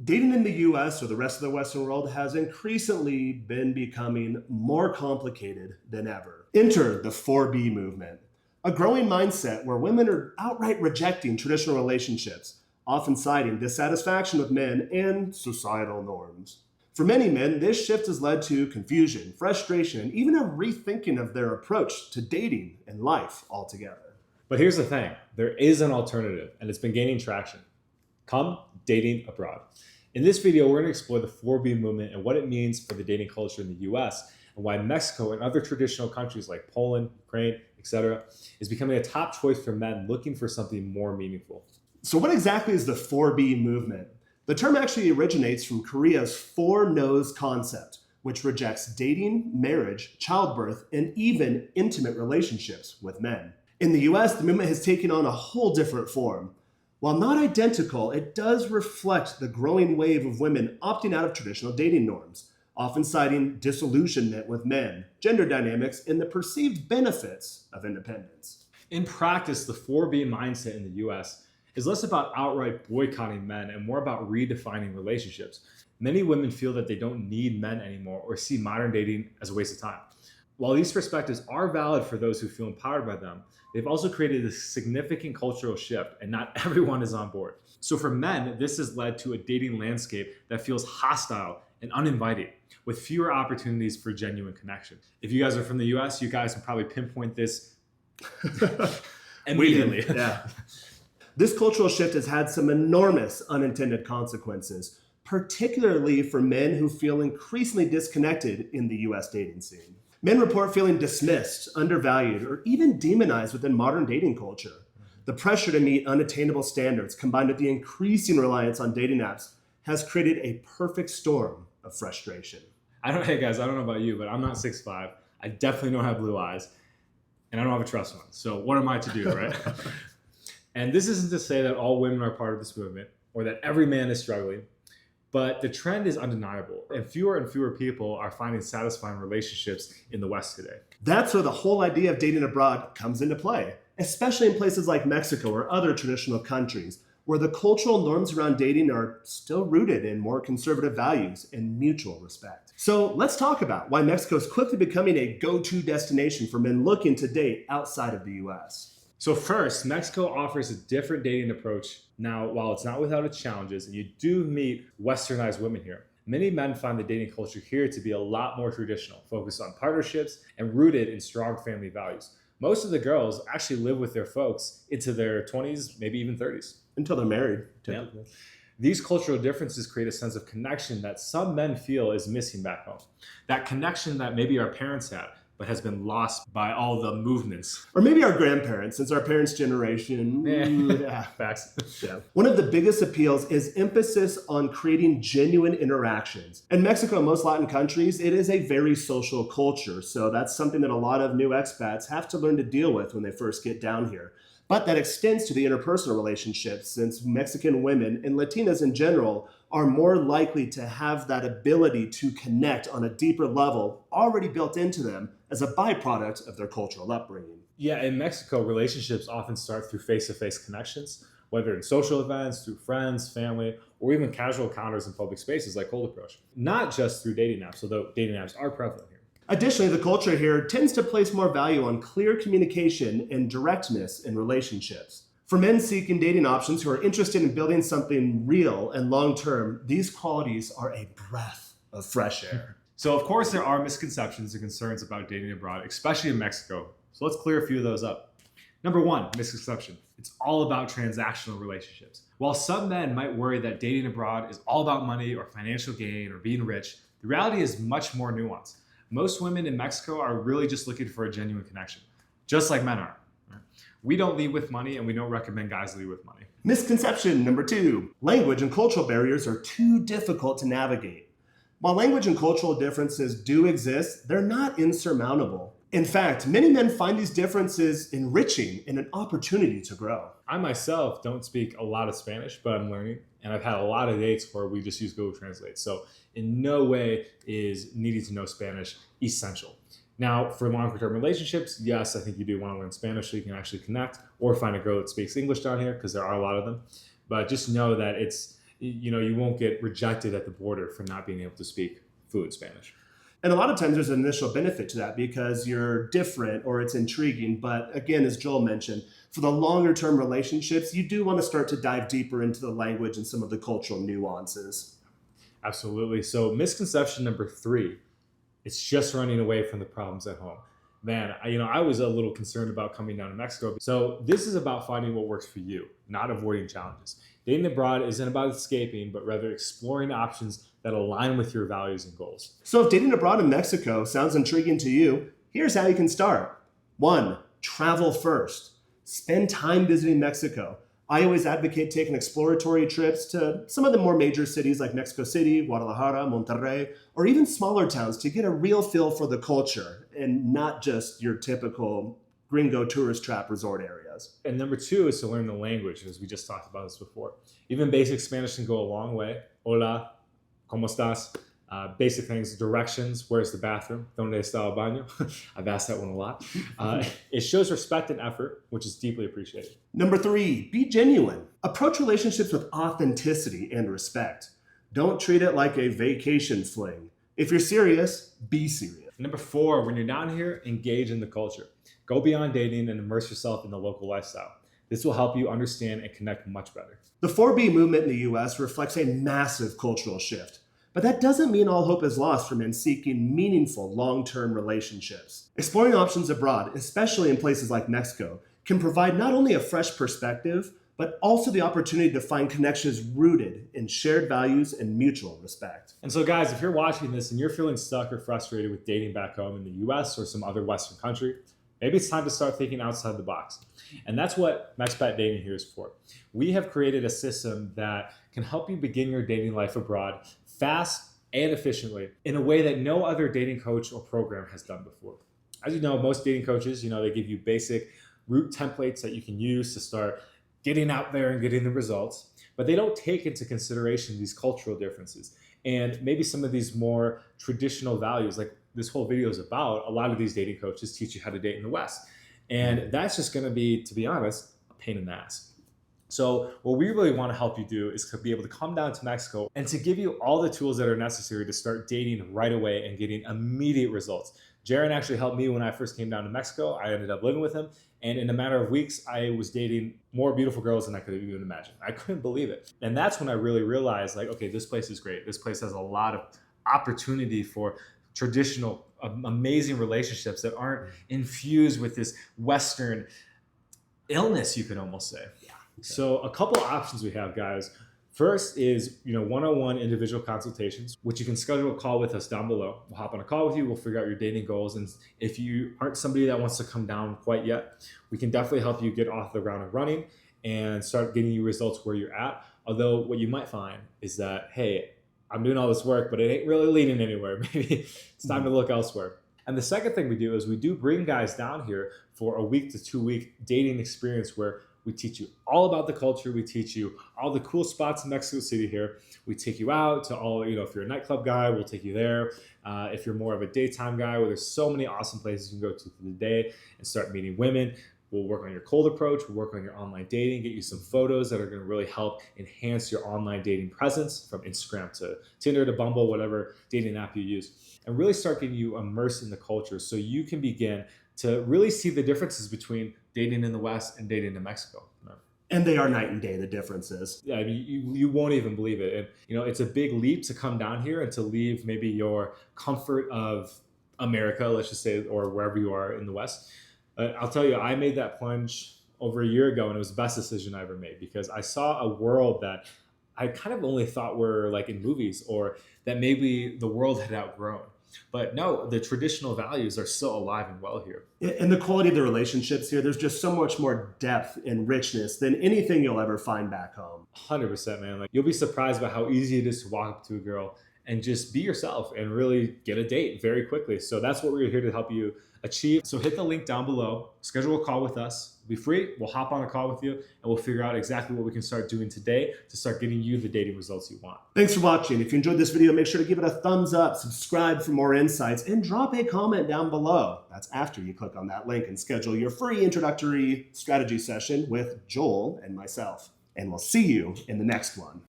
Dating in the US or the rest of the Western world has increasingly been becoming more complicated than ever. Enter the 4B movement, a growing mindset where women are outright rejecting traditional relationships, often citing dissatisfaction with men and societal norms. For many men, this shift has led to confusion, frustration, and even a rethinking of their approach to dating and life altogether. But here's the thing, there is an alternative, and it's been gaining traction. Come dating abroad. In this video, we're going to explore the 4B movement and what it means for the dating culture in the US, and why Mexico and other traditional countries like Poland, Ukraine, etc., is becoming a top choice for men looking for something more meaningful. So what exactly is the 4B movement? The term actually originates from Korea's four no's concept, which rejects dating, marriage, childbirth, and even intimate relationships with men. In the US, the movement has taken on a whole different form. While not identical, it does reflect the growing wave of women opting out of traditional dating norms, often citing disillusionment with men, gender dynamics, and the perceived benefits of independence. In practice, the 4B mindset in the US is less about outright boycotting men and more about redefining relationships. Many women feel that they don't need men anymore or see modern dating as a waste of time. While these perspectives are valid for those who feel empowered by them, they've also created a significant cultural shift, and not everyone is on board. So for men, this has led to a dating landscape that feels hostile and uninviting, with fewer opportunities for genuine connection. If you guys are from the US, you guys can probably pinpoint this immediately. Yeah. This cultural shift has had some enormous unintended consequences, particularly for men who feel increasingly disconnected in the US dating scene. Men report feeling dismissed, undervalued, or even demonized within modern dating culture. The pressure to meet unattainable standards, combined with the increasing reliance on dating apps, has created a perfect storm of frustration. Hey guys, I don't know about you, but I'm not 6'5". I definitely don't have blue eyes, and I don't have a trust fund. So what am I to do, right? And this isn't to say that all women are part of this movement or that every man is struggling. But the trend is undeniable, and fewer people are finding satisfying relationships in the West today. That's where the whole idea of dating abroad comes into play, especially in places like Mexico or other traditional countries, where the cultural norms around dating are still rooted in more conservative values and mutual respect. So let's talk about why Mexico is quickly becoming a go-to destination for men looking to date outside of the US. So first, Mexico offers a different dating approach. Now, while it's not without its challenges, and you do meet westernized women here, many men find the dating culture here to be a lot more traditional, focused on partnerships and rooted in strong family values. Most of the girls actually live with their folks into their 20s, maybe even 30s. Until they're married, typically. Yeah. These cultural differences create a sense of connection that some men feel is missing back home. That connection that maybe our parents had, but has been lost by all the movements. Or maybe our grandparents, since our parents' generation. Yeah, facts. Yeah. One of the biggest appeals is emphasis on creating genuine interactions. In Mexico and most Latin countries, it is a very social culture. So that's something that a lot of new expats have to learn to deal with when they first get down here. But that extends to the interpersonal relationships, since Mexican women and Latinas in general are more likely to have that ability to connect on a deeper level already built into them as a byproduct of their cultural upbringing. Yeah, in Mexico, relationships often start through face-to-face connections, whether in social events, through friends, family, or even casual encounters in public spaces like Cold Approach. Not just through dating apps, although dating apps are prevalent here. Additionally, the culture here tends to place more value on clear communication and directness in relationships. For men seeking dating options who are interested in building something real and long-term, these qualities are a breath of fresh air. So of course there are misconceptions and concerns about dating abroad, especially in Mexico. So let's clear a few of those up. Number one, misconception. It's all about transactional relationships. While some men might worry that dating abroad is all about money or financial gain or being rich, the reality is much more nuanced. Most women in Mexico are really just looking for a genuine connection, just like men are. We don't lead with money, and we don't recommend guys lead with money. Misconception number two, language and cultural barriers are too difficult to navigate. While language and cultural differences do exist, they're not insurmountable. In fact, many men find these differences enriching and an opportunity to grow. I myself don't speak a lot of Spanish, but I'm learning, and I've had a lot of dates where we just use Google Translate. So in no way is needing to know Spanish essential. Now, for longer-term relationships, yes, I think you do want to learn Spanish so you can actually connect or find a girl that speaks English down here, because there are a lot of them. But just know that it's you won't get rejected at the border for not being able to speak fluent Spanish. And a lot of times there's an initial benefit to that because you're different or it's intriguing. But again, as Joel mentioned, for the longer term relationships, you do want to start to dive deeper into the language and some of the cultural nuances. Absolutely. So misconception number 3, it's just running away from the problems at home. Man, I was a little concerned about coming down to Mexico. So this is about finding what works for you, not avoiding challenges. Dating abroad isn't about escaping, but rather exploring options that align with your values and goals. So if dating abroad in Mexico sounds intriguing to you, here's how you can start. 1, travel first. Spend time visiting Mexico. I always advocate taking exploratory trips to some of the more major cities like Mexico City, Guadalajara, Monterrey, or even smaller towns to get a real feel for the culture and not just your typical gringo tourist trap resort areas. And number 2 is to learn the language, as we just talked about this before. Even basic Spanish can go a long way. Hola, ¿cómo estás? Basic things, directions, where's the bathroom? ¿Dónde está el baño? I've asked that one a lot. It shows respect and effort, which is deeply appreciated. Number 3, be genuine. Approach relationships with authenticity and respect. Don't treat it like a vacation fling. If you're serious, be serious. Number 4, when you're down here, engage in the culture. Go beyond dating and immerse yourself in the local lifestyle. This will help you understand and connect much better. The 4B movement in the US reflects a massive cultural shift. But that doesn't mean all hope is lost for men seeking meaningful long-term relationships. Exploring options abroad, especially in places like Mexico, can provide not only a fresh perspective, but also the opportunity to find connections rooted in shared values and mutual respect. And so guys, if you're watching this and you're feeling stuck or frustrated with dating back home in the US or some other Western country, maybe it's time to start thinking outside the box. And that's what MexPat Dating here is for. We have created a system that can help you begin your dating life abroad fast and efficiently in a way that no other dating coach or program has done before. As you know, most dating coaches, they give you basic route templates that you can use to start getting out there and getting the results, but they don't take into consideration these cultural differences and maybe some of these more traditional values like this whole video is about. A lot of these dating coaches teach you how to date in the West. And that's just going to be, to be honest, a pain in the ass. So what we really want to help you do is to be able to come down to Mexico and to give you all the tools that are necessary to start dating right away and getting immediate results. Jaron actually helped me when I first came down to Mexico. I ended up living with him. And in a matter of weeks, I was dating more beautiful girls than I could have even imagined. I couldn't believe it. And that's when I really realized, okay, this place is great. This place has a lot of opportunity for traditional, amazing relationships that aren't infused with this Western illness, you could almost say. Yeah. So a couple of options we have, guys. First is, one-on-one individual consultations, which you can schedule a call with us down below. We'll hop on a call with you. We'll figure out your dating goals. And if you aren't somebody that wants to come down quite yet, we can definitely help you get off the ground and running and start getting you results where you're at. Although what you might find is that, hey, I'm doing all this work, but it ain't really leading anywhere. Maybe it's time to look elsewhere. And the second thing we do is we do bring guys down here for a week to 2 week dating experience where we teach you all about the culture. We teach you all the cool spots in Mexico City here. We take you out to all, if you're a nightclub guy, we'll take you there. If you're more of a daytime guy, where there's so many awesome places you can go to through the day and start meeting women. We'll work on your cold approach. We'll work on your online dating, get you some photos that are going to really help enhance your online dating presence from Instagram to Tinder to Bumble, whatever dating app you use, and really start getting you immersed in the culture so you can begin to really see the differences between dating in the West and dating in Mexico. And they are night and day, the differences. Yeah, I mean, you won't even believe it. And, it's a big leap to come down here and to leave maybe your comfort of America, let's just say, or wherever you are in the West. I'll tell you, I made that plunge over a year ago, and it was the best decision I ever made because I saw a world that I kind of only thought were like in movies or that maybe the world had outgrown. But no, the traditional values are still alive and well here. And the quality of the relationships here, there's just so much more depth and richness than anything you'll ever find back home. 100%, man. Like, you'll be surprised by how easy it is to walk up to a girl and just be yourself and really get a date very quickly. So that's what we're here to help you achieve. So hit the link down below, schedule a call with us. Be free. We'll hop on a call with you and we'll figure out exactly what we can start doing today to start getting you the dating results you want. Thanks for watching. If you enjoyed this video, make sure to give it a thumbs up, subscribe for more insights, and drop a comment down below. That's after you click on that link and schedule your free introductory strategy session with Joel and myself. And we'll see you in the next one.